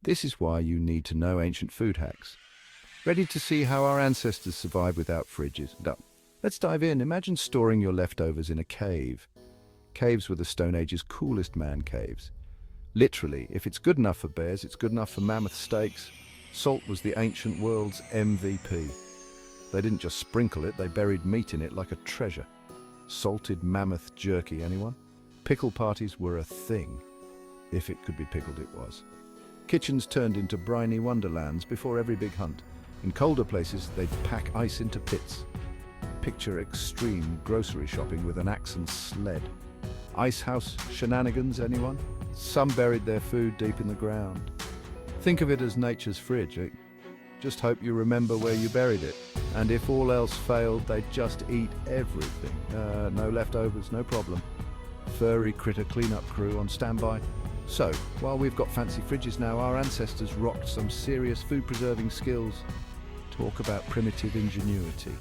This is why you need to know ancient food hacks. Ready to see how our ancestors survived without fridges? No. Let's dive in. Imagine storing your leftovers in a cave. Caves were the Stone Age's coolest man caves. Literally, if it's good enough for bears, it's good enough for mammoth steaks. Salt was the ancient world's MVP. They didn't just sprinkle it, they buried meat in it like a treasure. Salted mammoth jerky, anyone? Pickle parties were a thing. If it could be pickled, it was. Kitchens turned into briny wonderlands before every big hunt. In colder places, they'd pack ice into pits. Picture extreme grocery shopping with an axe and sled. Ice house shenanigans, anyone? Some buried their food deep in the ground. Think of it as nature's fridge. Just hope you remember where you buried it. And if all else failed, they'd just eat everything. No leftovers, no problem. Furry critter cleanup crew on standby. So, while we've got fancy fridges now, our ancestors rocked some serious food preserving skills. Talk about primitive ingenuity.